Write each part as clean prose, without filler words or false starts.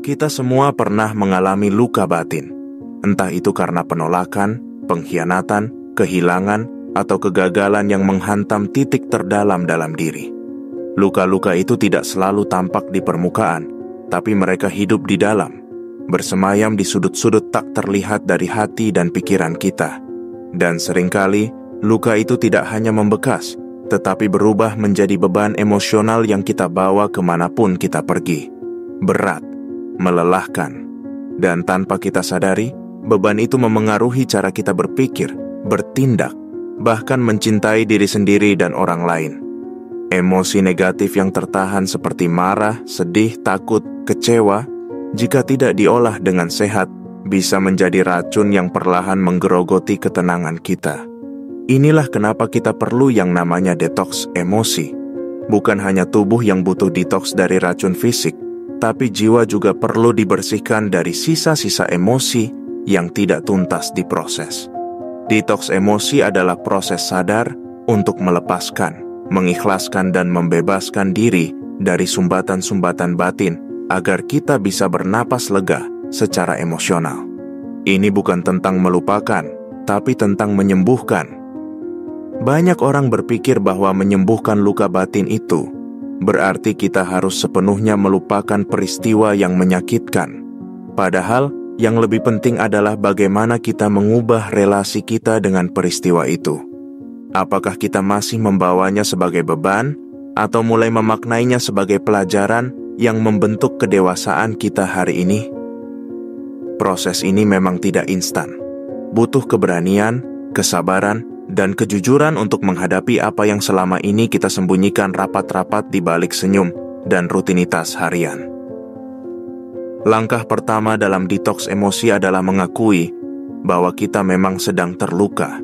Kita semua pernah mengalami luka batin, entah itu karena penolakan, pengkhianatan, kehilangan, atau kegagalan yang menghantam titik terdalam dalam diri. Luka-luka itu tidak selalu tampak di permukaan, tapi mereka hidup di dalam, bersemayam di sudut-sudut tak terlihat dari hati dan pikiran kita. Dan seringkali, luka itu tidak hanya membekas, tetapi berubah menjadi beban emosional yang kita bawa kemanapun kita pergi. Berat, melelahkan, dan tanpa kita sadari, beban itu memengaruhi cara kita berpikir, bertindak, bahkan mencintai diri sendiri dan orang lain. Emosi negatif yang tertahan seperti marah, sedih, takut, kecewa, jika tidak diolah dengan sehat, bisa menjadi racun yang perlahan menggerogoti ketenangan kita. Inilah kenapa kita perlu yang namanya detoks emosi. Bukan hanya tubuh yang butuh detoks dari racun fisik, tapi jiwa juga perlu dibersihkan dari sisa-sisa emosi yang tidak tuntas diproses. Detoks emosi adalah proses sadar untuk melepaskan, mengikhlaskan dan membebaskan diri dari sumbatan-sumbatan batin agar kita bisa bernapas lega secara emosional. Ini bukan tentang melupakan, tapi tentang menyembuhkan. Banyak orang berpikir bahwa menyembuhkan luka batin itu berarti kita harus sepenuhnya melupakan peristiwa yang menyakitkan. Padahal, yang lebih penting adalah bagaimana kita mengubah relasi kita dengan peristiwa itu. Apakah kita masih membawanya sebagai beban, atau mulai memaknainya sebagai pelajaran yang membentuk kedewasaan kita hari ini? Proses ini memang tidak instan. Butuh keberanian, kesabaran, dan kejujuran untuk menghadapi apa yang selama ini kita sembunyikan rapat-rapat di balik senyum dan rutinitas harian. Langkah pertama dalam detoks emosi adalah mengakui bahwa kita memang sedang terluka.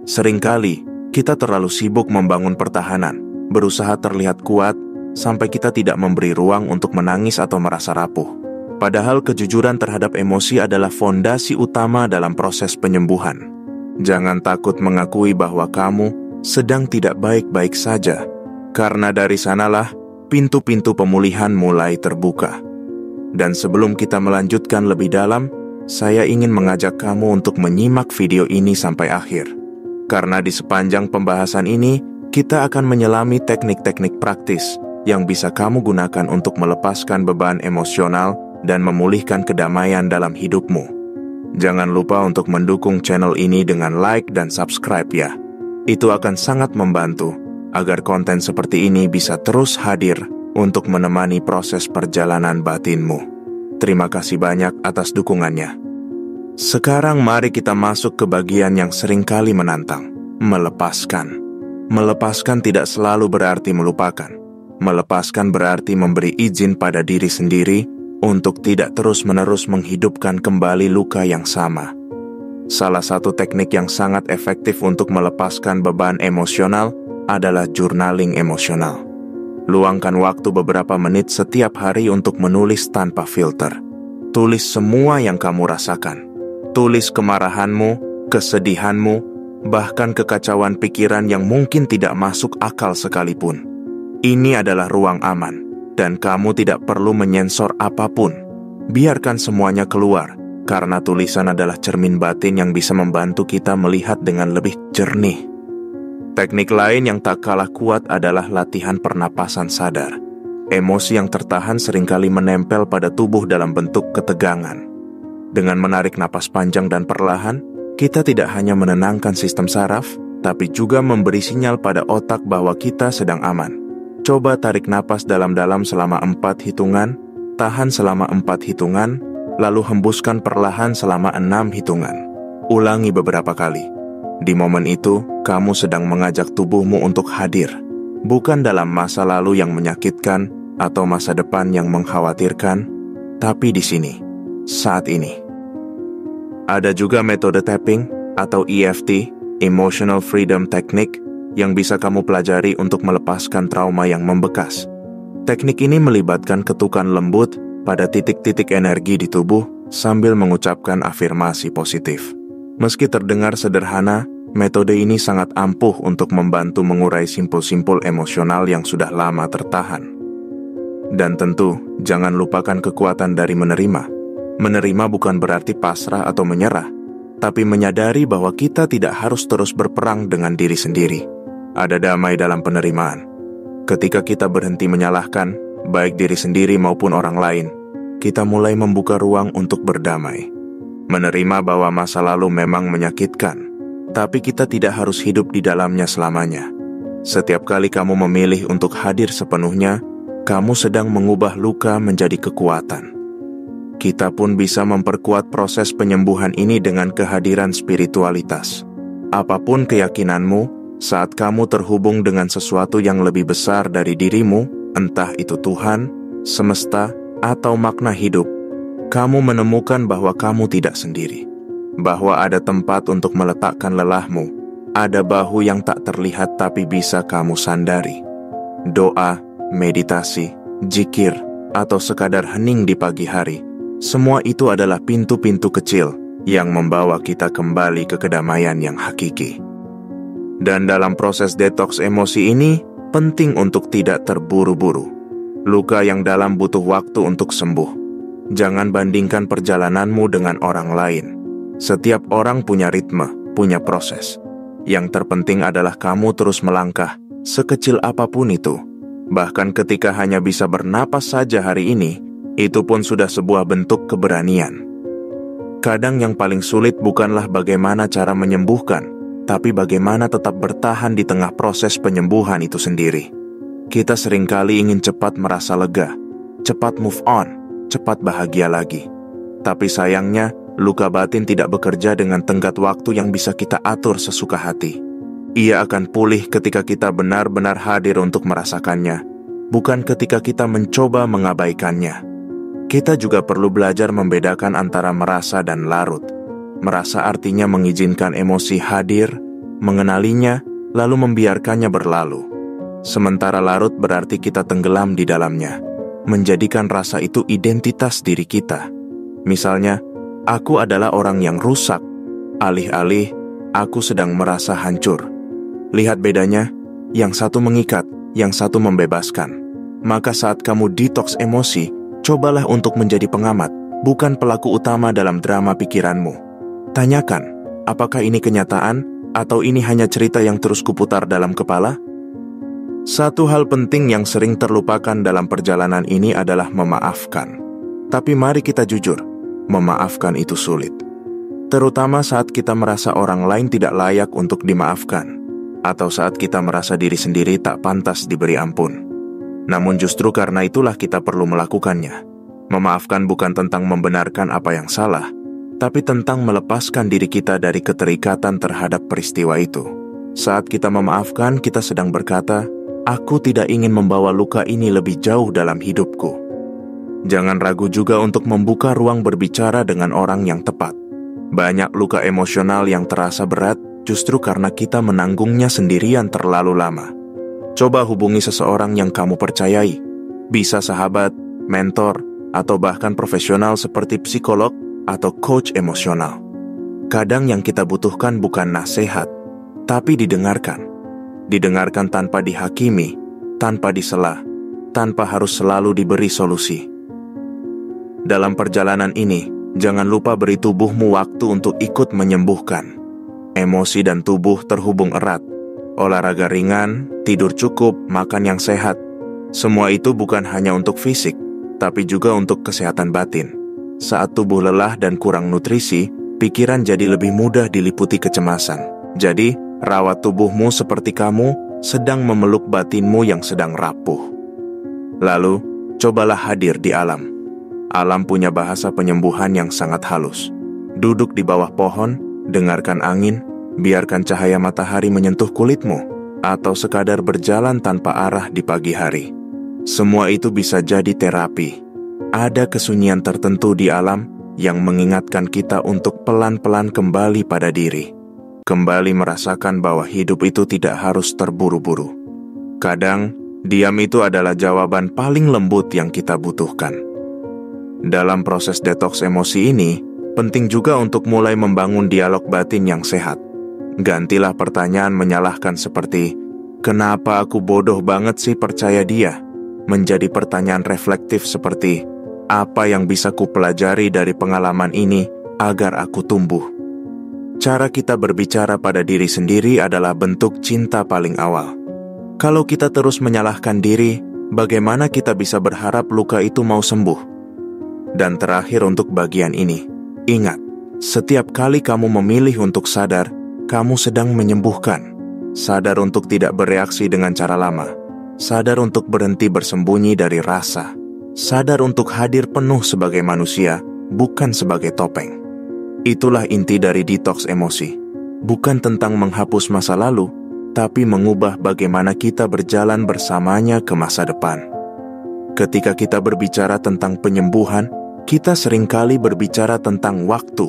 Seringkali, kita terlalu sibuk membangun pertahanan, berusaha terlihat kuat, sampai kita tidak memberi ruang untuk menangis atau merasa rapuh. Padahal kejujuran terhadap emosi adalah fondasi utama dalam proses penyembuhan. Jangan takut mengakui bahwa kamu sedang tidak baik-baik saja, karena dari sanalah pintu-pintu pemulihan mulai terbuka. Dan sebelum kita melanjutkan lebih dalam, saya ingin mengajak kamu untuk menyimak video ini sampai akhir. Karena di sepanjang pembahasan ini, kita akan menyelami teknik-teknik praktis yang bisa kamu gunakan untuk melepaskan beban emosional dan memulihkan kedamaian dalam hidupmu. Jangan lupa untuk mendukung channel ini dengan like dan subscribe ya. Itu akan sangat membantu agar konten seperti ini bisa terus hadir untuk menemani proses perjalanan batinmu. Terima kasih banyak atas dukungannya. Sekarang mari kita masuk ke bagian yang seringkali menantang, melepaskan. Melepaskan tidak selalu berarti melupakan. Melepaskan berarti memberi izin pada diri sendiri untuk tidak terus-menerus menghidupkan kembali luka yang sama. Salah satu teknik yang sangat efektif untuk melepaskan beban emosional adalah journaling emosional. Luangkan waktu beberapa menit setiap hari untuk menulis tanpa filter. Tulis semua yang kamu rasakan. Tulis kemarahanmu, kesedihanmu, bahkan kekacauan pikiran yang mungkin tidak masuk akal sekalipun. Ini adalah ruang aman. Dan kamu tidak perlu menyensor apapun. Biarkan semuanya keluar, karena tulisan adalah cermin batin yang bisa membantu kita melihat dengan lebih jernih. Teknik lain yang tak kalah kuat adalah latihan pernapasan sadar. Emosi yang tertahan seringkali menempel pada tubuh dalam bentuk ketegangan. Dengan menarik napas panjang dan perlahan, kita tidak hanya menenangkan sistem saraf, tapi juga memberi sinyal pada otak bahwa kita sedang aman. Coba tarik napas dalam-dalam selama 4 hitungan, tahan selama 4 hitungan, lalu hembuskan perlahan selama 6 hitungan. Ulangi beberapa kali. Di momen itu, kamu sedang mengajak tubuhmu untuk hadir, bukan dalam masa lalu yang menyakitkan atau masa depan yang mengkhawatirkan, tapi di sini, saat ini. Ada juga metode tapping atau EFT, Emotional Freedom Technique, yang bisa kamu pelajari untuk melepaskan trauma yang membekas. Teknik ini melibatkan ketukan lembut pada titik-titik energi di tubuh sambil mengucapkan afirmasi positif. Meski terdengar sederhana, metode ini sangat ampuh untuk membantu mengurai simpul-simpul emosional yang sudah lama tertahan. Dan tentu, jangan lupakan kekuatan dari menerima. Menerima bukan berarti pasrah atau menyerah, tapi menyadari bahwa kita tidak harus terus berperang dengan diri sendiri. Ada damai dalam penerimaan. Ketika kita berhenti menyalahkan, baik diri sendiri maupun orang lain, kita mulai membuka ruang untuk berdamai. Menerima bahwa masa lalu memang menyakitkan, tapi kita tidak harus hidup di dalamnya selamanya. Setiap kali kamu memilih untuk hadir sepenuhnya, kamu sedang mengubah luka menjadi kekuatan. Kita pun bisa memperkuat proses penyembuhan ini dengan kehadiran spiritualitas. Apapun keyakinanmu, saat kamu terhubung dengan sesuatu yang lebih besar dari dirimu, entah itu Tuhan, semesta, atau makna hidup, kamu menemukan bahwa kamu tidak sendiri. Bahwa ada tempat untuk meletakkan lelahmu, ada bahu yang tak terlihat tapi bisa kamu sandari. Doa, meditasi, zikir, atau sekadar hening di pagi hari, semua itu adalah pintu-pintu kecil yang membawa kita kembali ke kedamaian yang hakiki. Dan dalam proses detoks emosi ini, penting untuk tidak terburu-buru. Luka yang dalam butuh waktu untuk sembuh. Jangan bandingkan perjalananmu dengan orang lain. Setiap orang punya ritme, punya proses. Yang terpenting adalah kamu terus melangkah, sekecil apapun itu. Bahkan ketika hanya bisa bernapas saja hari ini, itu pun sudah sebuah bentuk keberanian. Kadang yang paling sulit bukanlah bagaimana cara menyembuhkan, tapi bagaimana tetap bertahan di tengah proses penyembuhan itu sendiri. Kita seringkali ingin cepat merasa lega, cepat move on, cepat bahagia lagi. Tapi sayangnya, luka batin tidak bekerja dengan tenggat waktu yang bisa kita atur sesuka hati. Ia akan pulih ketika kita benar-benar hadir untuk merasakannya, bukan ketika kita mencoba mengabaikannya. Kita juga perlu belajar membedakan antara merasa dan larut. Merasa artinya mengizinkan emosi hadir, mengenalinya, lalu membiarkannya berlalu. Sementara larut berarti kita tenggelam di dalamnya, menjadikan rasa itu identitas diri kita. Misalnya, aku adalah orang yang rusak, alih-alih aku sedang merasa hancur. Lihat bedanya, yang satu mengikat, yang satu membebaskan. Maka saat kamu detoks emosi, cobalah untuk menjadi pengamat, bukan pelaku utama dalam drama pikiranmu. Tanyakan, apakah ini kenyataan, atau ini hanya cerita yang terus kuputar dalam kepala? Satu hal penting yang sering terlupakan dalam perjalanan ini adalah memaafkan. Tapi mari kita jujur, memaafkan itu sulit. Terutama saat kita merasa orang lain tidak layak untuk dimaafkan, atau saat kita merasa diri sendiri tak pantas diberi ampun. Namun justru karena itulah kita perlu melakukannya. Memaafkan bukan tentang membenarkan apa yang salah, tapi tentang melepaskan diri kita dari keterikatan terhadap peristiwa itu. Saat kita memaafkan, kita sedang berkata, aku tidak ingin membawa luka ini lebih jauh dalam hidupku. Jangan ragu juga untuk membuka ruang berbicara dengan orang yang tepat. Banyak luka emosional yang terasa berat justru karena kita menanggungnya sendirian terlalu lama. Coba hubungi seseorang yang kamu percayai. Bisa sahabat, mentor, atau bahkan profesional seperti psikolog atau coach emosional. Kadang yang kita butuhkan bukan nasihat, tapi didengarkan. Didengarkan tanpa dihakimi, tanpa disela, tanpa harus selalu diberi solusi. Dalam perjalanan ini, jangan lupa beri tubuhmu waktu untuk ikut menyembuhkan. Emosi dan tubuh terhubung erat. Olahraga ringan, tidur cukup, makan yang sehat. Semua itu bukan hanya untuk fisik, tapi juga untuk kesehatan batin. Saat tubuh lelah dan kurang nutrisi, pikiran jadi lebih mudah diliputi kecemasan. Jadi, rawat tubuhmu seperti kamu sedang memeluk batinmu yang sedang rapuh. Lalu, cobalah hadir di alam. Alam punya bahasa penyembuhan yang sangat halus. Duduk di bawah pohon, dengarkan angin, biarkan cahaya matahari menyentuh kulitmu, atau sekadar berjalan tanpa arah di pagi hari. Semua itu bisa jadi terapi. Ada kesunyian tertentu di alam yang mengingatkan kita untuk pelan-pelan kembali pada diri. Kembali merasakan bahwa hidup itu tidak harus terburu-buru. Kadang, diam itu adalah jawaban paling lembut yang kita butuhkan. Dalam proses detoks emosi ini, penting juga untuk mulai membangun dialog batin yang sehat. Gantilah pertanyaan menyalahkan seperti, kenapa aku bodoh banget sih percaya dia? menjadi pertanyaan reflektif seperti, apa yang bisa kupelajari dari pengalaman ini agar aku tumbuh? Cara kita berbicara pada diri sendiri adalah bentuk cinta paling awal. Kalau kita terus menyalahkan diri, bagaimana kita bisa berharap luka itu mau sembuh? Dan terakhir untuk bagian ini, ingat, setiap kali kamu memilih untuk sadar, kamu sedang menyembuhkan. Sadar untuk tidak bereaksi dengan cara lama. Sadar untuk berhenti bersembunyi dari rasa. Sadar untuk hadir penuh sebagai manusia, bukan sebagai topeng. Itulah inti dari detox emosi. Bukan tentang menghapus masa lalu, tapi mengubah bagaimana kita berjalan bersamanya ke masa depan. Ketika kita berbicara tentang penyembuhan, kita seringkali berbicara tentang waktu.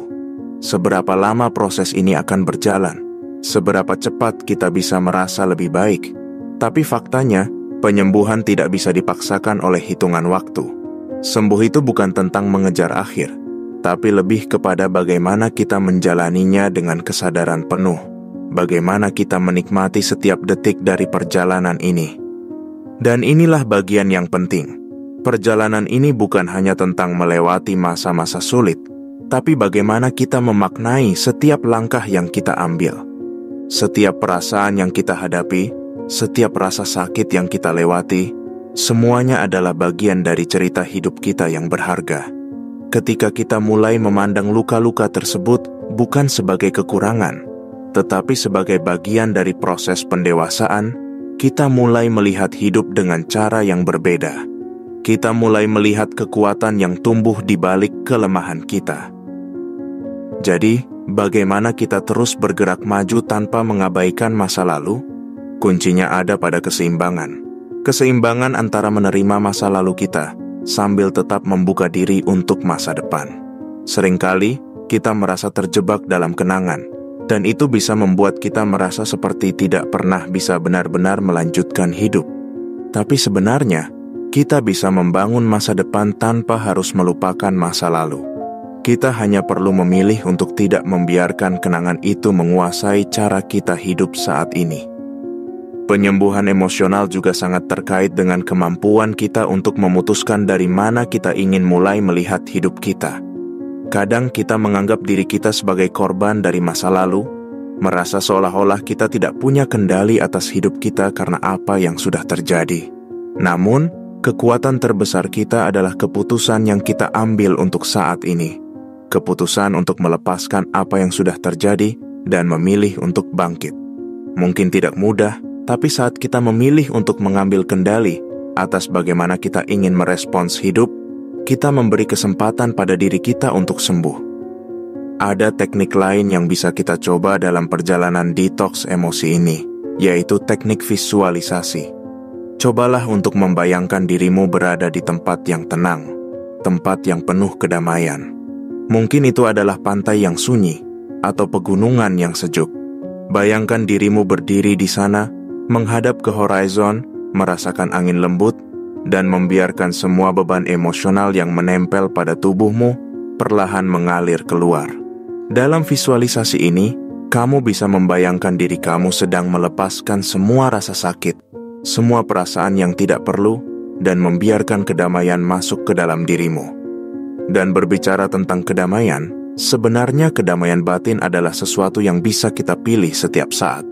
Seberapa lama proses ini akan berjalan? Seberapa cepat kita bisa merasa lebih baik? Tapi faktanya, penyembuhan tidak bisa dipaksakan oleh hitungan waktu. Sembuh itu bukan tentang mengejar akhir, tapi lebih kepada bagaimana kita menjalaninya dengan kesadaran penuh. Bagaimana kita menikmati setiap detik dari perjalanan ini. Dan inilah bagian yang penting. Perjalanan ini bukan hanya tentang melewati masa-masa sulit, tapi bagaimana kita memaknai setiap langkah yang kita ambil. Setiap perasaan yang kita hadapi, setiap rasa sakit yang kita lewati, semuanya adalah bagian dari cerita hidup kita yang berharga. Ketika kita mulai memandang luka-luka tersebut bukan sebagai kekurangan, tetapi sebagai bagian dari proses pendewasaan, kita mulai melihat hidup dengan cara yang berbeda. Kita mulai melihat kekuatan yang tumbuh di balik kelemahan kita. Jadi, bagaimana kita terus bergerak maju tanpa mengabaikan masa lalu? Kuncinya ada pada keseimbangan. Keseimbangan antara menerima masa lalu kita, sambil tetap membuka diri untuk masa depan. Seringkali, kita merasa terjebak dalam kenangan, dan itu bisa membuat kita merasa seperti tidak pernah bisa benar-benar melanjutkan hidup. Tapi sebenarnya, kita bisa membangun masa depan tanpa harus melupakan masa lalu. Kita hanya perlu memilih untuk tidak membiarkan kenangan itu menguasai cara kita hidup saat ini. Penyembuhan emosional juga sangat terkait dengan kemampuan kita untuk memutuskan dari mana kita ingin mulai melihat hidup kita. Kadang kita menganggap diri kita sebagai korban dari masa lalu, merasa seolah-olah kita tidak punya kendali atas hidup kita karena apa yang sudah terjadi. Namun, kekuatan terbesar kita adalah keputusan yang kita ambil untuk saat ini. Keputusan untuk melepaskan apa yang sudah terjadi dan memilih untuk bangkit. Mungkin tidak mudah, tapi saat kita memilih untuk mengambil kendali atas bagaimana kita ingin merespons hidup, kita memberi kesempatan pada diri kita untuk sembuh. Ada teknik lain yang bisa kita coba dalam perjalanan detox emosi ini, yaitu teknik visualisasi. Cobalah untuk membayangkan dirimu berada di tempat yang tenang, tempat yang penuh kedamaian. Mungkin itu adalah pantai yang sunyi, atau pegunungan yang sejuk. Bayangkan dirimu berdiri di sana, menghadap ke horizon, merasakan angin lembut, dan membiarkan semua beban emosional yang menempel pada tubuhmu perlahan mengalir keluar. Dalam visualisasi ini, kamu bisa membayangkan diri kamu sedang melepaskan semua rasa sakit, semua perasaan yang tidak perlu, dan membiarkan kedamaian masuk ke dalam dirimu. Dan berbicara tentang kedamaian, sebenarnya kedamaian batin adalah sesuatu yang bisa kita pilih setiap saat.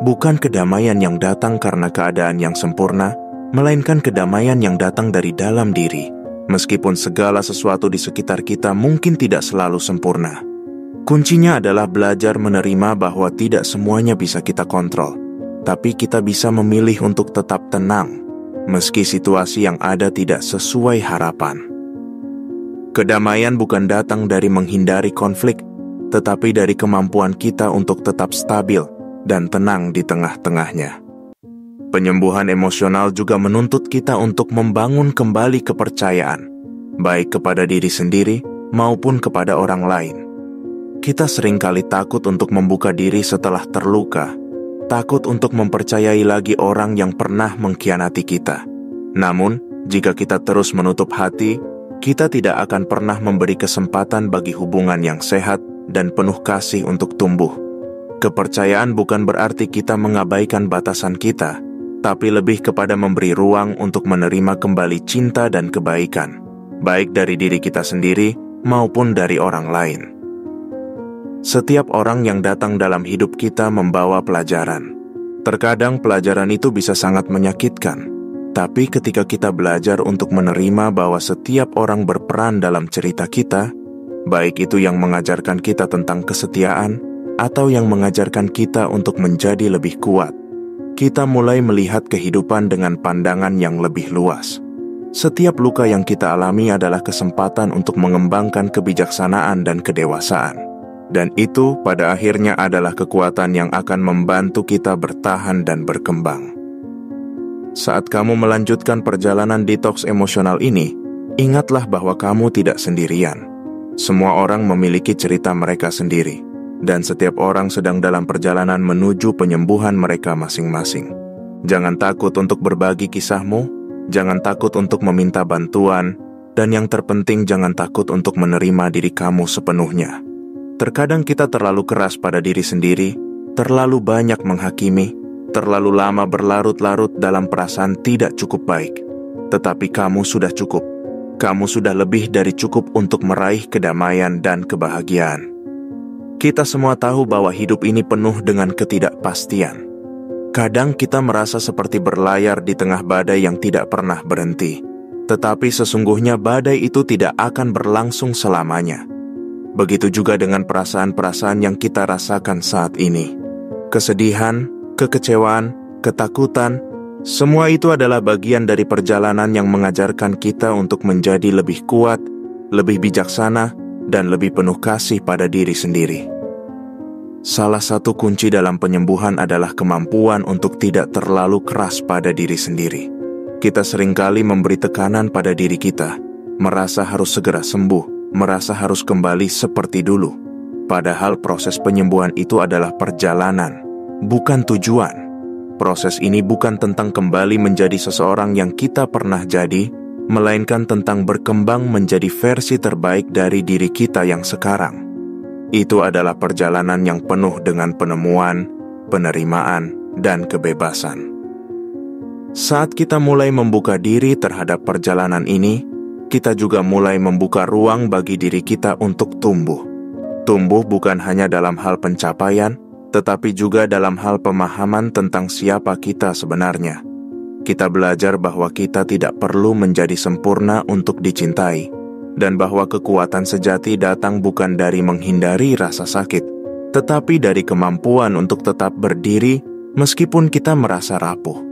Bukan kedamaian yang datang karena keadaan yang sempurna, melainkan kedamaian yang datang dari dalam diri, meskipun segala sesuatu di sekitar kita mungkin tidak selalu sempurna. Kuncinya adalah belajar menerima bahwa tidak semuanya bisa kita kontrol, tapi kita bisa memilih untuk tetap tenang, meski situasi yang ada tidak sesuai harapan. Kedamaian bukan datang dari menghindari konflik, tetapi dari kemampuan kita untuk tetap stabil dan tenang di tengah-tengahnya. Penyembuhan emosional juga menuntut kita untuk membangun kembali kepercayaan, baik kepada diri sendiri maupun kepada orang lain. Kita seringkali takut untuk membuka diri setelah terluka, takut untuk mempercayai lagi orang yang pernah mengkhianati kita. Namun, jika kita terus menutup hati, kita tidak akan pernah memberi kesempatan bagi hubungan yang sehat dan penuh kasih untuk tumbuh. Kepercayaan bukan berarti kita mengabaikan batasan kita, tapi lebih kepada memberi ruang untuk menerima kembali cinta dan kebaikan, baik dari diri kita sendiri maupun dari orang lain. Setiap orang yang datang dalam hidup kita membawa pelajaran. Terkadang pelajaran itu bisa sangat menyakitkan, tapi ketika kita belajar untuk menerima bahwa setiap orang berperan dalam cerita kita, baik itu yang mengajarkan kita tentang kesetiaan atau yang mengajarkan kita untuk menjadi lebih kuat, kita mulai melihat kehidupan dengan pandangan yang lebih luas. Setiap luka yang kita alami adalah kesempatan untuk mengembangkan kebijaksanaan dan kedewasaan. Dan itu pada akhirnya adalah kekuatan yang akan membantu kita bertahan dan berkembang. Saat kamu melanjutkan perjalanan detoks emosional ini, ingatlah bahwa kamu tidak sendirian. Semua orang memiliki cerita mereka sendiri, dan setiap orang sedang dalam perjalanan menuju penyembuhan mereka masing-masing. Jangan takut untuk berbagi kisahmu, jangan takut untuk meminta bantuan, dan yang terpenting jangan takut untuk menerima diri kamu sepenuhnya. Terkadang kita terlalu keras pada diri sendiri, terlalu banyak menghakimi, terlalu lama berlarut-larut dalam perasaan tidak cukup baik. Tetapi kamu sudah cukup. Kamu sudah lebih dari cukup untuk meraih kedamaian dan kebahagiaan. Kita semua tahu bahwa hidup ini penuh dengan ketidakpastian. Kadang kita merasa seperti berlayar di tengah badai yang tidak pernah berhenti. Tetapi sesungguhnya badai itu tidak akan berlangsung selamanya. Begitu juga dengan perasaan-perasaan yang kita rasakan saat ini. Kesedihan, kekecewaan, ketakutan, semua itu adalah bagian dari perjalanan yang mengajarkan kita untuk menjadi lebih kuat, lebih bijaksana, dan lebih penuh kasih pada diri sendiri. Salah satu kunci dalam penyembuhan adalah kemampuan untuk tidak terlalu keras pada diri sendiri. Kita seringkali memberi tekanan pada diri kita, merasa harus segera sembuh, merasa harus kembali seperti dulu. Padahal proses penyembuhan itu adalah perjalanan, bukan tujuan. Proses ini bukan tentang kembali menjadi seseorang yang kita pernah jadi, melainkan tentang berkembang menjadi versi terbaik dari diri kita yang sekarang. Itu adalah perjalanan yang penuh dengan penemuan, penerimaan, dan kebebasan. Saat kita mulai membuka diri terhadap perjalanan ini, kita juga mulai membuka ruang bagi diri kita untuk tumbuh. Tumbuh bukan hanya dalam hal pencapaian, tetapi juga dalam hal pemahaman tentang siapa kita sebenarnya. Kita belajar bahwa kita tidak perlu menjadi sempurna untuk dicintai, dan bahwa kekuatan sejati datang bukan dari menghindari rasa sakit, tetapi dari kemampuan untuk tetap berdiri meskipun kita merasa rapuh.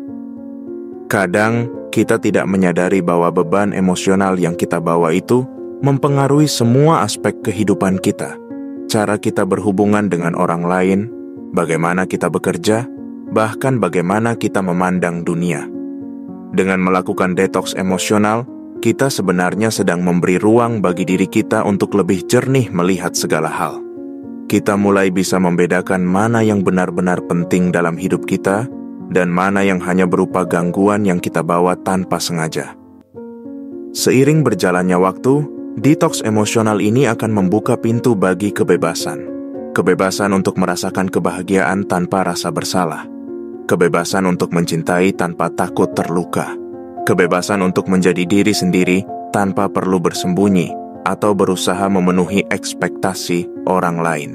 Kadang, kita tidak menyadari bahwa beban emosional yang kita bawa itu mempengaruhi semua aspek kehidupan kita. Cara kita berhubungan dengan orang lain, bagaimana kita bekerja, bahkan bagaimana kita memandang dunia. Dengan melakukan detoks emosional, kita sebenarnya sedang memberi ruang bagi diri kita untuk lebih jernih melihat segala hal. Kita mulai bisa membedakan mana yang benar-benar penting dalam hidup kita, dan mana yang hanya berupa gangguan yang kita bawa tanpa sengaja. Seiring berjalannya waktu, detoks emosional ini akan membuka pintu bagi kebebasan. Kebebasan untuk merasakan kebahagiaan tanpa rasa bersalah. Kebebasan untuk mencintai tanpa takut terluka. Kebebasan untuk menjadi diri sendiri tanpa perlu bersembunyi atau berusaha memenuhi ekspektasi orang lain.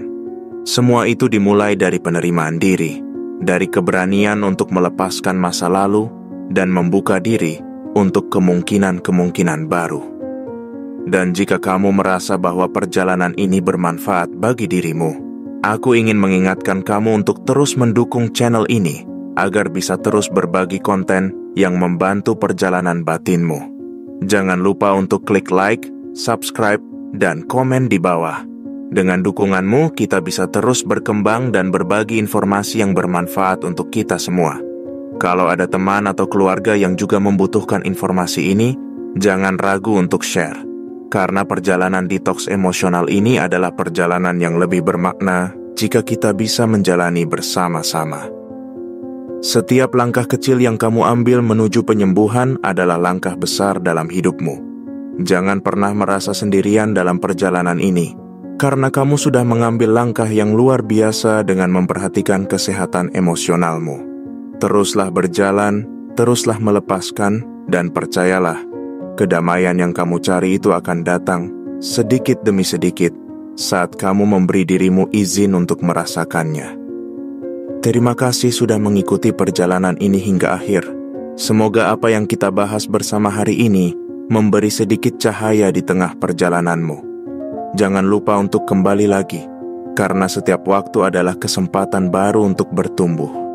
Semua itu dimulai dari penerimaan diri, dari keberanian untuk melepaskan masa lalu dan membuka diri untuk kemungkinan-kemungkinan baru. Dan jika kamu merasa bahwa perjalanan ini bermanfaat bagi dirimu, aku ingin mengingatkan kamu untuk terus mendukung channel ini agar bisa terus berbagi konten yang membantu perjalanan batinmu. Jangan lupa untuk klik like, subscribe, dan komen di bawah. Dengan dukunganmu, kita bisa terus berkembang dan berbagi informasi yang bermanfaat untuk kita semua. Kalau ada teman atau keluarga yang juga membutuhkan informasi ini, jangan ragu untuk share. Karena perjalanan detoks emosional ini adalah perjalanan yang lebih bermakna jika kita bisa menjalani bersama-sama. Setiap langkah kecil yang kamu ambil menuju penyembuhan adalah langkah besar dalam hidupmu. Jangan pernah merasa sendirian dalam perjalanan ini, karena kamu sudah mengambil langkah yang luar biasa dengan memperhatikan kesehatan emosionalmu. Teruslah berjalan, teruslah melepaskan, dan percayalah, kedamaian yang kamu cari itu akan datang sedikit demi sedikit saat kamu memberi dirimu izin untuk merasakannya. Terima kasih sudah mengikuti perjalanan ini hingga akhir. Semoga apa yang kita bahas bersama hari ini memberi sedikit cahaya di tengah perjalananmu. Jangan lupa untuk kembali lagi, karena setiap waktu adalah kesempatan baru untuk bertumbuh.